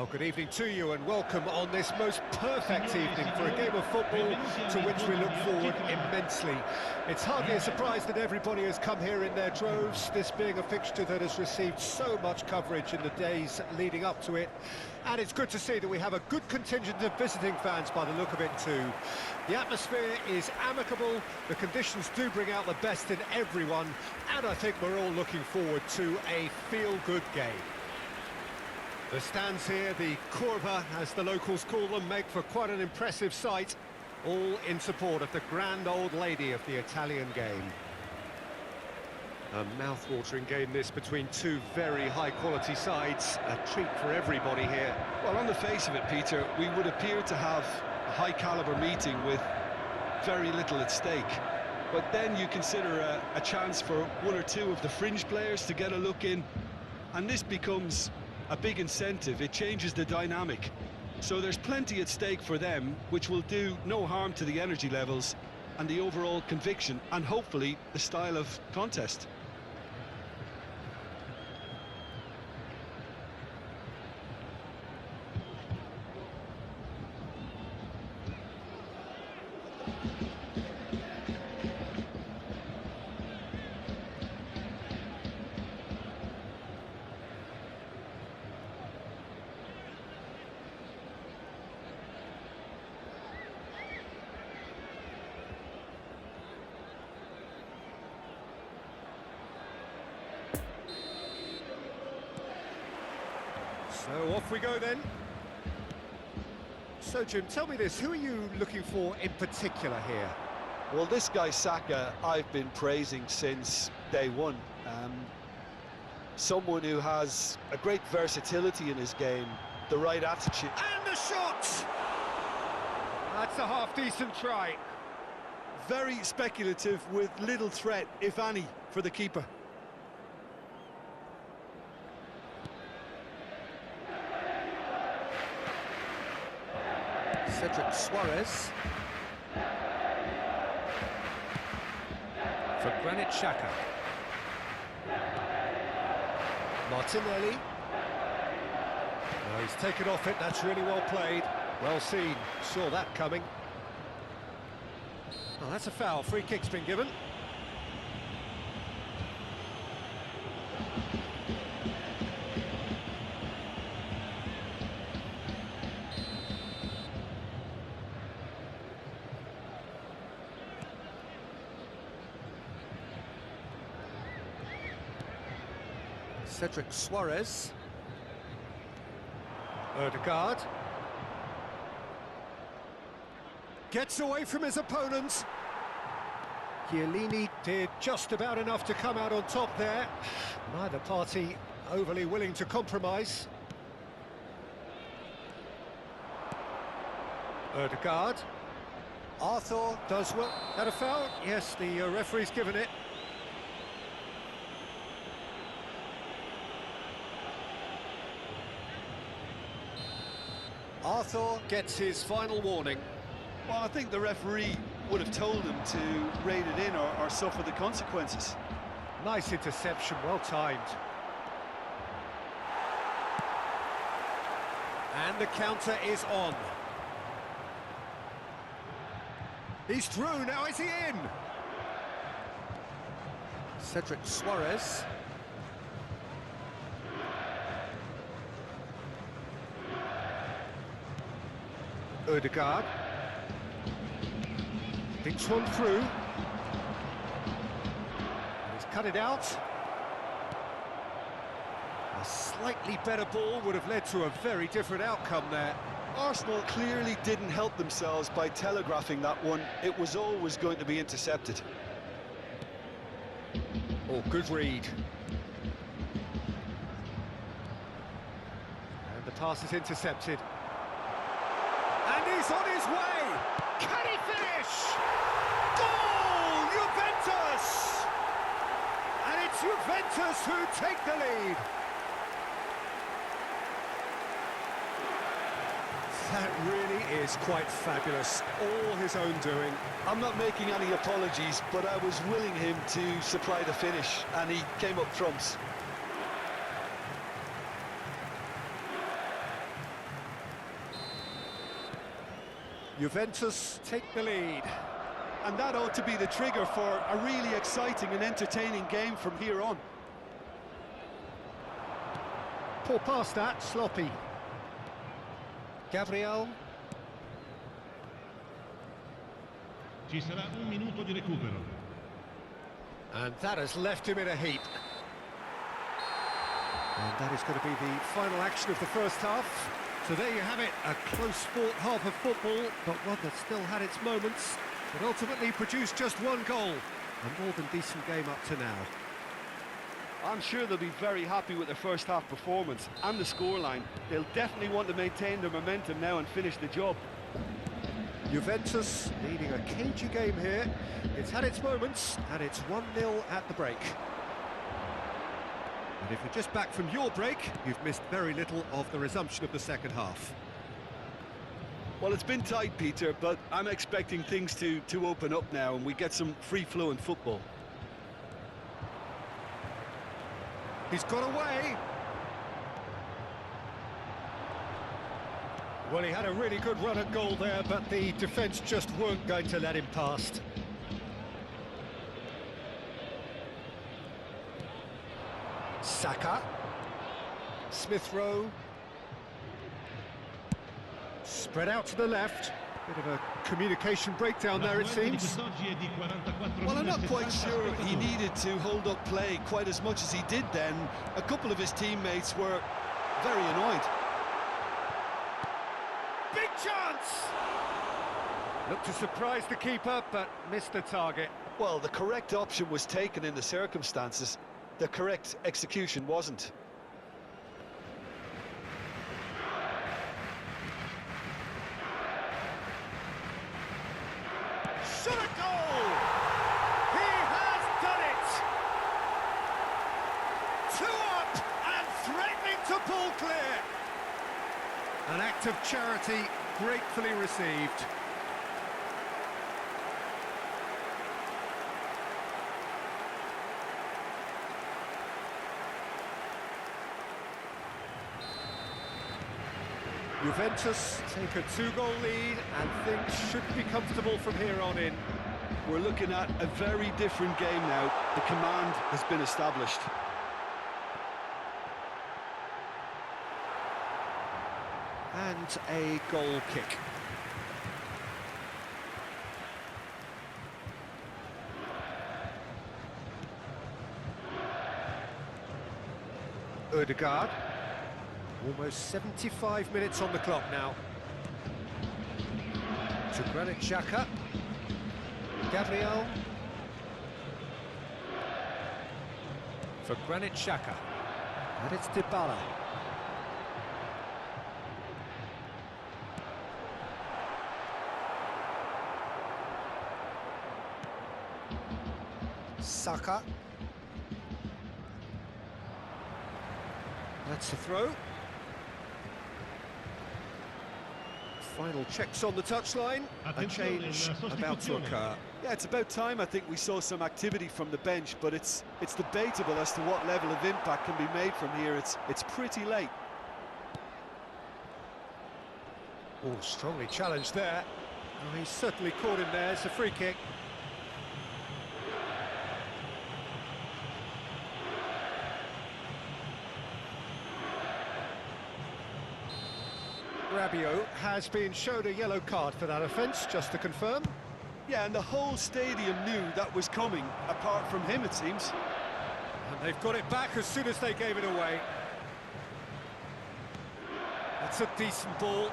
Well, good evening to you and welcome on this most perfect evening for a game of football to which we look forward immensely. It's hardly a surprise that everybody has come here in their droves, this being a fixture that has received so much coverage in the days leading up to it. And it's good to see that we have a good contingent of visiting fans by the look of it too. The atmosphere is amicable, the conditions do bring out the best in everyone, and I think we're all looking forward to a feel-good game. The stands here, the curva, as the locals call them, make for quite an impressive sight, all in support of the grand old lady of the Italian game. A mouth-watering game this between two very high-quality sides, a treat for everybody here. Well, on the face of it, Peter, we would appear to have a high-caliber meeting with very little at stake. But then you consider a chance for one or two of the fringe players to get a look in, and this becomes a big incentive. It changes the dynamic. So there's plenty at stake for them, which will do no harm to the energy levels and the overall conviction, and hopefully the style of contest. So off we go then. So Jim, tell me this, who are you looking for in particular here? Well, this guy Saka, I've been praising since day one. Someone who has a great versatility in his game, the right attitude. And the shot! That's a half-decent try. Very speculative with little threat, if any, for the keeper. Suarez for Granit Xhaka. Martinelli. No, he's taken off it, that's really well played. Well seen, saw that coming. Oh, that's a foul, free kick's been given. Suarez. Odegaard. Gets away from his opponents. Chiellini did just about enough to come out on top there. Neither party overly willing to compromise. Odegaard. Arthur does well. That a foul? Yes, the referee's given it. Arthur gets his final warning. Well, I think the referee would have told him to rein it in or suffer the consequences. Nice interception, well timed. And the counter is on. He's through, now is he in? Suarez. Odegaard. Thinks one through. He's cut it out. A slightly better ball would have led to a very different outcome there. Arsenal clearly didn't help themselves by telegraphing that one. It was always going to be intercepted. Oh, good read. And the pass is intercepted. And he's on his way! Can he finish? Goal! Juventus! And it's Juventus who take the lead. That really is quite fabulous. All his own doing. I'm not making any apologies, but I was willing him to supply the finish, and he came up trumps. Juventus take the lead. And that ought to be the trigger for a really exciting and entertaining game from here on. Poor pass that, sloppy. Gabriel. Ci sarà un minuto di recupero. And that has left him in a heap. And that is going to be the final action of the first half. So there you have it, a close-fought half of football, but one that still had its moments, but ultimately produced just one goal. A more than decent game up to now. I'm sure they'll be very happy with their first half performance and the scoreline. They'll definitely want to maintain their momentum now and finish the job. Juventus leading a cagey game here. It's had its moments, and it's 1-0 at the break. And if you're just back from your break, you've missed very little of the resumption of the second half. Well, it's been tight, Peter, but I'm expecting things to open up now and we get some free-flowing football. He's got away. Well, he had a really good run at goal there, but the defence just weren't going to let him past. Saka. Smith Rowe. Spread out to the left. Bit of a communication breakdown there, it seems. Well, I'm not quite sure he needed to hold up play quite as much as he did then. A couple of his teammates were very annoyed. Big chance! Looked to surprise the keeper, but missed the target. Well, the correct option was taken in the circumstances. The correct execution wasn't. Shot a goal! He has done it! 2 up and threatening to pull clear. An act of charity gratefully received. Juventus take a 2-goal lead and things should be comfortable from here on in. We're looking at a very different game now. The command has been established. And a goal kick. Ødegaard. Almost 75 minutes on the clock now. To Granit Xhaka. Gabriel. For Granit Xhaka. And it's Dybala. Saka. That's the throw. Final checks on the touchline. A change about to occur. Yeah, it's about time I think we saw some activity from the bench, but it's debatable as to what level of impact can be made from here. It's pretty late. Oh, strongly challenged there. Oh, he's certainly caught him there. It's a free kick. Rabiot has been showed a yellow card for that offence, just to confirm. Yeah, and the whole stadium knew that was coming, apart from him, it seems. And they've got it back as soon as they gave it away. That's a decent ball.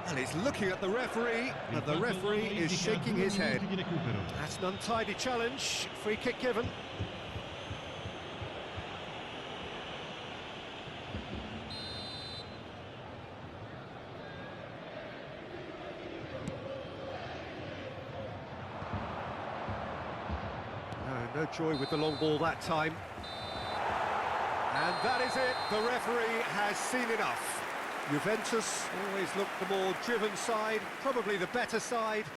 And he's looking at the referee, and the referee is shaking his head. That's an untidy challenge, free kick given. No joy with the long ball that time. And that is it, the referee has seen enough. Juventus always looked the more driven side, probably the better side,